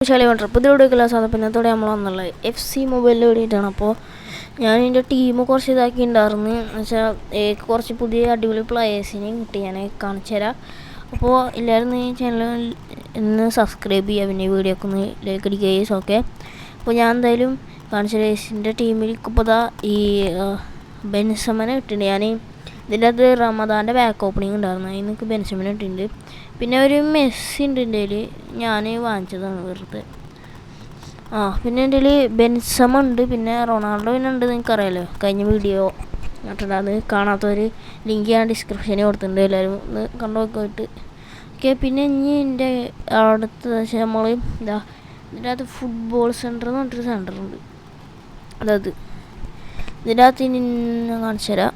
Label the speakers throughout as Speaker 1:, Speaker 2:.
Speaker 1: പുതിയ വീഡിയോ സാധനത്തോടെ നമ്മൾ വന്നുള്ളത് FC മൊബൈലിൽ വേണ്ടിയിട്ടാണ്. അപ്പോൾ ഞാൻ എൻ്റെ ടീം കുറച്ച് ഇതാക്കിയിട്ടുണ്ടായിരുന്നു എന്ന് വെച്ചാൽ കുറച്ച് പുതിയ അടിപൊളി പ്ലേയേഴ്സിനെയും കിട്ടി. ഞാൻ കാണിച്ചു തരാം. അപ്പോൾ എല്ലാവരും ഈ ചാനൽ ഒന്ന് സബ്സ്ക്രൈബ് ചെയ്യുക, പിന്നെ വീഡിയോ ഒക്കെ ഒന്ന് ലൈക്ക് അടിക്കുക. ഓക്കെ, അപ്പോൾ ഞാൻ എന്തായാലും കാണിച്ചു തരാം. എൻ്റെ ടീമിലേക്ക് ഇപ്പോൾ ഈ ബെൻസമനെ കിട്ടിയിട്ടുണ്ട്. ഞാൻ ഇതിൻ്റെ അത് റമദാൻ്റെ ബാക്ക് ഓപ്പണിങ് ഉണ്ടായിരുന്നു, അതിന് എനിക്ക് ബെൻസമനെ കിട്ടിയിട്ടുണ്ട്. പിന്നെ ഒരു മെസ്സി ഉണ്ട് എൻ്റെ കയ്യിൽ, ഞാൻ വാങ്ങിച്ചതാണ് വെറുതെ. പിന്നെ എൻ്റെ കയ്യിൽ ബെൻസമ ഉണ്ട്, പിന്നെ റൊണാൾഡോ പിന്നെ ഉണ്ട്, നിങ്ങൾക്കറിയാമല്ലോ. കഴിഞ്ഞ വീഡിയോ ഇട്ടിട്ടുണ്ട്, അത് കാണാത്തവർ ലിങ്ക് ഞാൻ ഡിസ്ക്രിപ്ഷനിൽ കൊടുത്തിട്ടുണ്ട്, എല്ലാവരും ഒന്ന് കണ്ടുപോയിട്ട്. ഓക്കെ, പിന്നെ ഇനി എൻ്റെ അടുത്ത് നമ്മൾ ഇതിൻ്റെ അകത്ത് ഫുട്ബോൾ സെൻറ്റർ എന്ന് പറഞ്ഞിട്ടൊരു സെൻറ്ററുണ്ട്. അതായത് ഇതിൻ്റെ അകത്ത് ഇനി ഞാൻ കാണിച്ചു തരാം.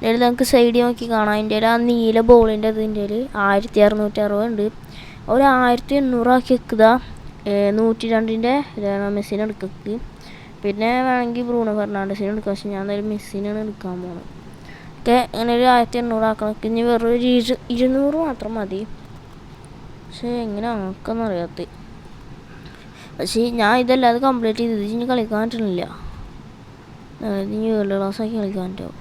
Speaker 1: ഇതിൽ നമുക്ക് സൈഡിൽ നോക്കി കാണാം. അതിൻ്റെ ആ നീല ബോളിൻ്റെ ഇതിൻ്റെ 1660 ഉണ്ട്. ഒരു 1800 ആക്കി വെക്കുക. 102ൻ്റെ മെസ്സിനെ എടുക്കുക. പിന്നെ വേണമെങ്കിൽ ബ്രൂണോ ഫെർണാണ്ടസിനെ എടുക്കുക. പക്ഷെ ഞാൻ എന്തായാലും മെസ്സിനാണ് എടുക്കാൻ പോകുന്നത്. ഓക്കെ, അങ്ങനെ ഒരു 1800 ആക്കണം. ഇനി വെറും 200 മാത്രം മതി. പക്ഷേ എങ്ങനെ നമുക്കൊന്നും അറിയാത്ത. പക്ഷേ ഞാൻ ഇതല്ലാതെ കംപ്ലീറ്റ് ചെയ്തത് ഇനി കളിക്കാൻ പറ്റണില്ല. ഇനി വേൾഡ് ക്ലാസ് ആക്കി കളിക്കാൻ പറ്റുമോ?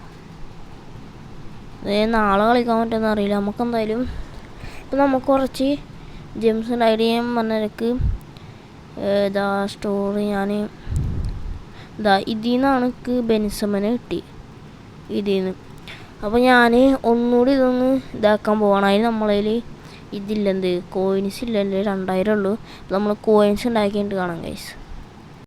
Speaker 1: നാളെ കളിക്കാൻ പറ്റുമെന്ന് അറിയില്ല. നമുക്കെന്തായാലും ഇപ്പം നമുക്ക് കുറച്ച് ജെംസ് ഉണ്ടായിട്ട് ഞാൻ പറഞ്ഞിടക്ക് സ്റ്റോറി ഞാൻ ഇതിൽ നിന്നാണ് എനിക്ക് ബെൻസമനെ കിട്ടി, ഇതിൽ നിന്ന്. അപ്പോൾ ഞാൻ ഒന്നുകൂടി ഇതൊന്ന് ഇതാക്കാൻ പോവാണ്. അതിന് നമ്മളതിൽ ഇതില്ലെന്ത് കോയിൻസ് ഇല്ലല്ലേ, 2000 ഉള്ളൂ. നമ്മൾ കോയിൻസ് ഉണ്ടാക്കിയിട്ട് കാണാം ഗൈസ്.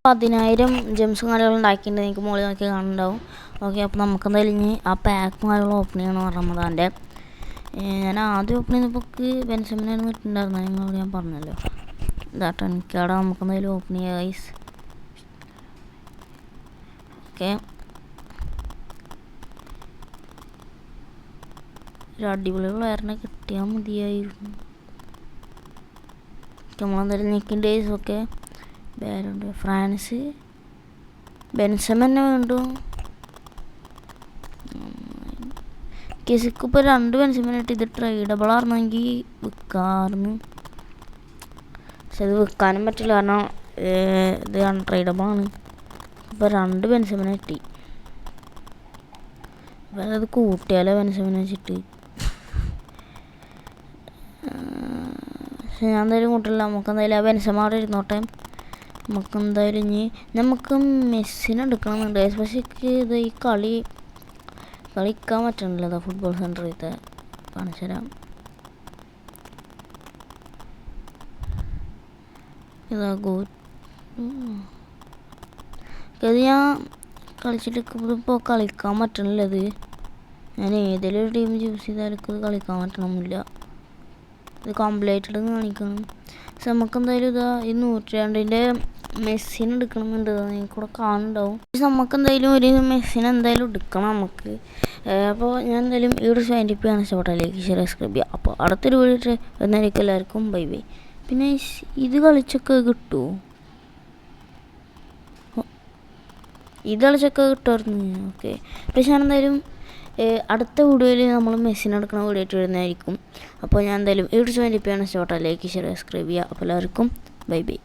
Speaker 1: 10,000 ജെംസും കാര്യങ്ങളും ഉണ്ടാക്കിയിട്ടുണ്ട്, എനിക്ക് മുകളിൽ നോക്കി കാണുന്നുണ്ടാവും. ഓക്കെ, അപ്പോൾ നമുക്കെന്തായാലും ഇനി ആ പാക്കും കാര്യങ്ങളും ഓപ്പൺ ചെയ്യണം റമദാൻ്റെ. ഞാൻ ആദ്യം ഓപ്പൺ ചെയ്തപ്പോൾ ബെൻസമിനായിരുന്നു കിട്ടുന്നുണ്ടായിരുന്നു, നിങ്ങളോട് ഞാൻ പറഞ്ഞല്ലോ. ഇതാട്ടോ എനിക്കവിടെ നമുക്കെന്തായാലും ഓപ്പൺ ചെയ്യാം ഗൈസ്. ഓക്കെ, ഒരു അടിപൊളി പ്ലെയറിനെ കിട്ടിയാൽ മതിയായിരുന്നു. നമ്മളെന്തായാലും നിൽക്കേണ്ട ഗൈസ്. ഓക്കെ, വേറുണ്ട് ഫ്രാൻസ് ബെൻസമ തന്നെ വേണ്ടു. കെസിക്ക് ഇപ്പോൾ 2 ബെൻസമിനായിട്ട് ഇത് ട്രേഡബിൾ ആയിരുന്നെങ്കിൽ വിൽക്കാറുന്നു. പക്ഷെ അത് വിൽക്കാനും പറ്റില്ല, കാരണം ഇത് അൺട്രേഡബിൾ ആണ്. ഇപ്പോൾ 2 ബെൻസമിനെ കിട്ടി. അപ്പോൾ അത് കൂട്ടിയാലോ ബെൻസമിനെ വെച്ചിട്ട്. പക്ഷെ ഞാൻ എന്തായാലും കൂട്ടില്ല. നമുക്കെന്തായാലും ആ ബെൻസമ അവിടെ ഇരുന്നോട്ടെ. നമുക്കെന്തായാലും ഇനി നമുക്ക് മെസ്സിനെ എടുക്കണമെന്നുണ്ട്. പക്ഷേ ഇത് ഈ കളിക്കാൻ പറ്റണില്ല. ഫുട്ബോൾ സെൻറ്ററിലത്തെ കാണിച്ചു തരാം. ഇതാ ഇത് ഞാൻ കളിച്ചിട്ട് ഇപ്പോൾ കളിക്കാൻ പറ്റണില്ല. ഇത് ഞാൻ ഏതെങ്കിലും ഒരു ടീം ചൂസ് ചെയ്താലും ഇത് കളിക്കാൻ പറ്റണമെന്നില്ല. ഇത് കംപ്ലീറ്റഡ് കാണിക്കണം. പക്ഷെ നമുക്കെന്തായാലും ഇതാ ഈ 102ൻ്റെ മെസ്സിനെ എടുക്കണമെന്നുണ്ട്, നിങ്ങൾക്കൂടെ കാണുന്നുണ്ടാവും. പക്ഷെ നമുക്കെന്തായാലും ഒരു മെസ്സിനെ എന്തായാലും എടുക്കണം നമുക്ക്. അപ്പോൾ ഞാൻ എന്തായാലും ഈ ഒരു സൈൻഡിപ്പാണ് ഇഷ്ടപ്പെട്ടതിലേക്ക് സബ്സ്ക്രൈബ് ചെയ്യുക. അപ്പോൾ അടുത്തൊരു വീഡിയോ എന്നായിരിക്കും. എല്ലാവർക്കും ബൈ ബൈ. പിന്നെ ഇത് കളിച്ചൊക്കെ കിട്ടുമോ? ഇത് കളിച്ചൊക്കെ കിട്ടുമായിരുന്നു. ഓക്കെ, പക്ഷെ ഞാൻ എന്തായാലും അടുത്ത വീഡിയോയിൽ നമ്മൾ മെസ്സിനെ എടുക്കുന്ന വീഡിയോ ആയിട്ട് വരുന്നതായിരിക്കും. അപ്പോൾ ഞാൻ എന്തായാലും ഈ ഒരു സൈൻഡിപ്പാണ് ഇഷ്ടപ്പെട്ടതിലേക്ക് സബ്സ്ക്രൈബ് ചെയ്യുക. അപ്പോൾ എല്ലാവർക്കും ബൈ ബൈ.